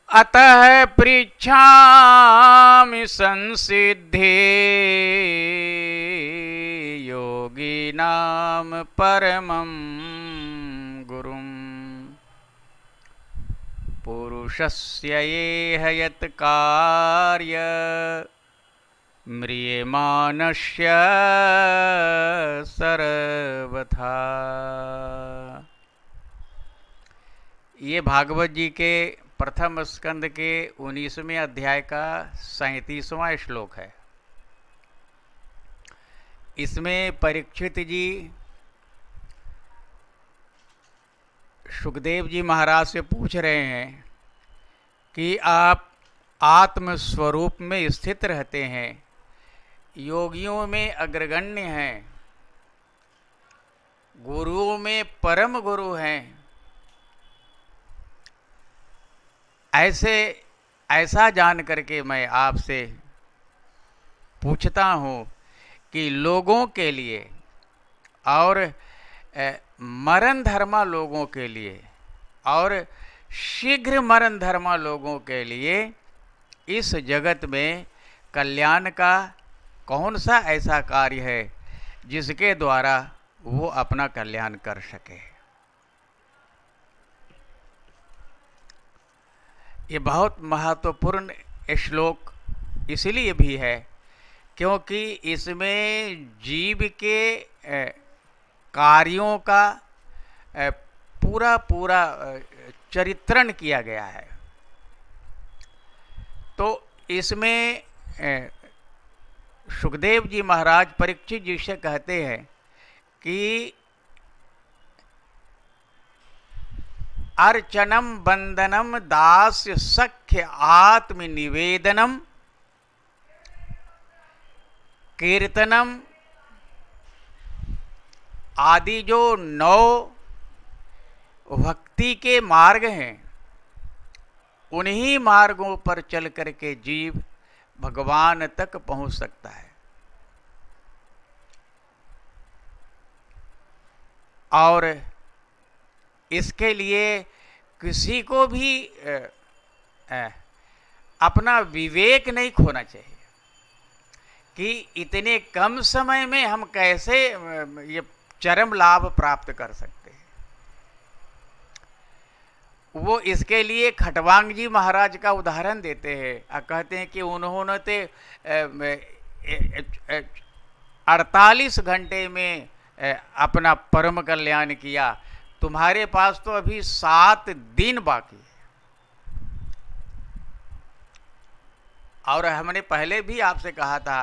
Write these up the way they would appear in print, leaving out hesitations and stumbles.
अतः पृच्छामि संसिद्धे योगिनां परमं गुरुं पुरुषस्य येह यत् कार्य म्रियमाणस्य सर्वथा। ये भागवत जी के प्रथम स्कंद के 19वें अध्याय का 37वां श्लोक है। इसमें परीक्षित जी सुखदेव जी महाराज से पूछ रहे हैं कि आप आत्म स्वरूप में स्थित रहते हैं, योगियों में अग्रगण्य हैं, गुरुओं में परम गुरु हैं, ऐसा जान करके मैं आपसे पूछता हूँ कि लोगों के लिए और मरण धर्मा लोगों के लिए और शीघ्र मरण धर्मा लोगों के लिए इस जगत में कल्याण का कौन सा ऐसा कार्य है जिसके द्वारा वो अपना कल्याण कर सके। ये बहुत महत्वपूर्ण श्लोक इसलिए भी है क्योंकि इसमें जीव के कार्यों का पूरा पूरा चरित्रण किया गया है। तो इसमें सुखदेव जी महाराज परीक्षित जी से कहते हैं कि अर्चनम बंदनम दास्य सख्य आत्मनिवेदनम कीर्तनम आदि जो 9 भक्ति के मार्ग हैं, उन्हीं मार्गों पर चल करके जीव भगवान तक पहुंच सकता है। और इसके लिए किसी को भी अपना विवेक नहीं खोना चाहिए कि इतने कम समय में हम कैसे ये चरम लाभ प्राप्त कर सकते हैं। वो इसके लिए खटवांग जी महाराज का उदाहरण देते हैं। कहते हैं कि उन्होंने तो 48 घंटे में अपना परम कल्याण किया, तुम्हारे पास तो अभी 7 दिन बाकी है। और हमने पहले भी आपसे कहा था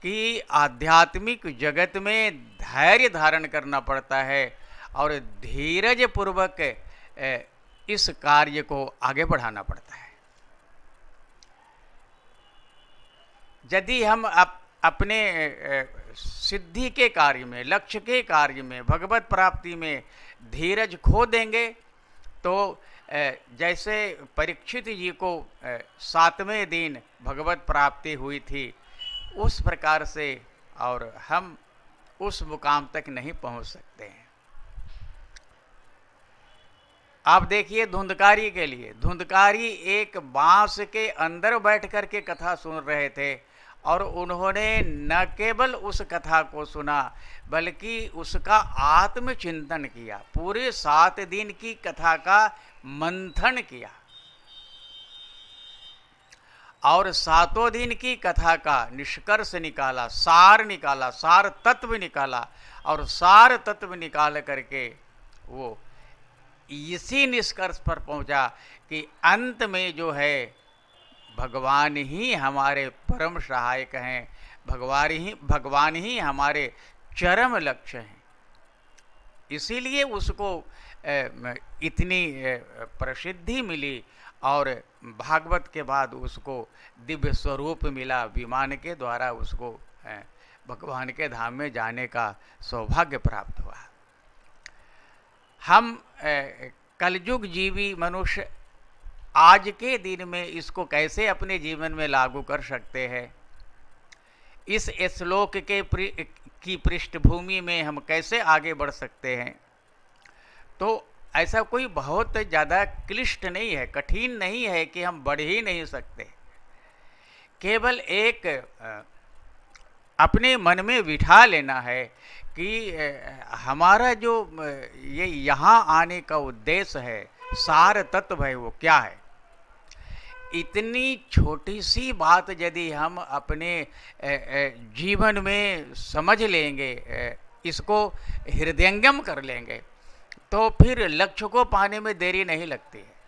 कि आध्यात्मिक जगत में धैर्य धारण करना पड़ता है और धीरज पूर्वक इस कार्य को आगे बढ़ाना पड़ता है। यदि हम अपने सिद्धि के कार्य में, लक्ष्य के कार्य में, भगवत प्राप्ति में धीरज खो देंगे तो जैसे परीक्षित जी को 7वें दिन भगवत प्राप्ति हुई थी, उस प्रकार से और हम उस मुकाम तक नहीं पहुंच सकते हैं। आप देखिए धुंधकारी के लिए, धुंधकारी एक बांस के अंदर बैठ कर के कथा सुन रहे थे और उन्होंने न केवल उस कथा को सुना बल्कि उसका आत्मचिंतन किया, पूरे 7 दिन की कथा का मंथन किया और 7 दिन की कथा का निष्कर्ष निकाला, सार तत्व निकाला और सार तत्व निकाल करके वो इसी निष्कर्ष पर पहुंचा कि अंत में जो है भगवान ही हमारे परम सहायक हैं, भगवान ही हमारे चरम लक्ष्य हैं। इसीलिए उसको इतनी प्रसिद्धि मिली और भागवत के बाद उसको दिव्य स्वरूप मिला, विमान के द्वारा उसको भगवान के धाम में जाने का सौभाग्य प्राप्त हुआ। हम कलयुग जीवी मनुष्य आज के दिन में इसको कैसे अपने जीवन में लागू कर सकते हैं, इस श्लोक की पृष्ठभूमि में हम कैसे आगे बढ़ सकते हैं। तो ऐसा कोई बहुत ज़्यादा क्लिष्ट नहीं है, कठिन नहीं है कि हम बढ़ ही नहीं सकते। केवल एक अपने मन में बिठा लेना है कि हमारा जो ये यहाँ आने का उद्देश्य है, सार तत्व है, वो क्या है। इतनी छोटी सी बात यदि हम अपने जीवन में समझ लेंगे, इसको हृदयंगम कर लेंगे, तो फिर लक्ष्य को पाने में देरी नहीं लगती है।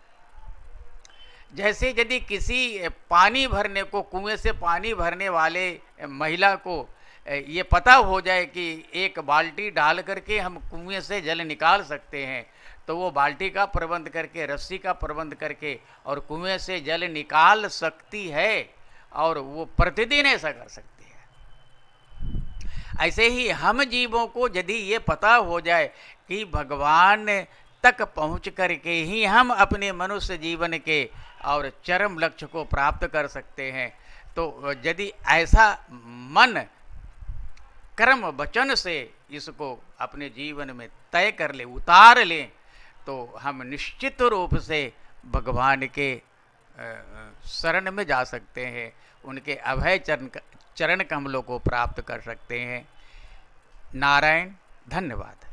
जैसे यदि किसी पानी भरने को, कुएं से पानी भरने वाले महिला को ये पता हो जाए कि एक बाल्टी डाल करके हम कुएं से जल निकाल सकते हैं, तो वो बाल्टी का प्रबंध करके, रस्सी का प्रबंध करके और कुएं से जल निकाल सकती है, और वो प्रतिदिन ऐसा कर सकती है। ऐसे ही हम जीवों को यदि ये पता हो जाए कि भगवान तक पहुँच करके ही हम अपने मनुष्य जीवन के और चरम लक्ष्य को प्राप्त कर सकते हैं, तो यदि ऐसा मन कर्म वचन से इसको अपने जीवन में तय कर ले, उतार लें, तो हम निश्चित रूप से भगवान के शरण में जा सकते हैं, उनके अभय चरण कमलों को प्राप्त कर सकते हैं। नारायण, धन्यवाद।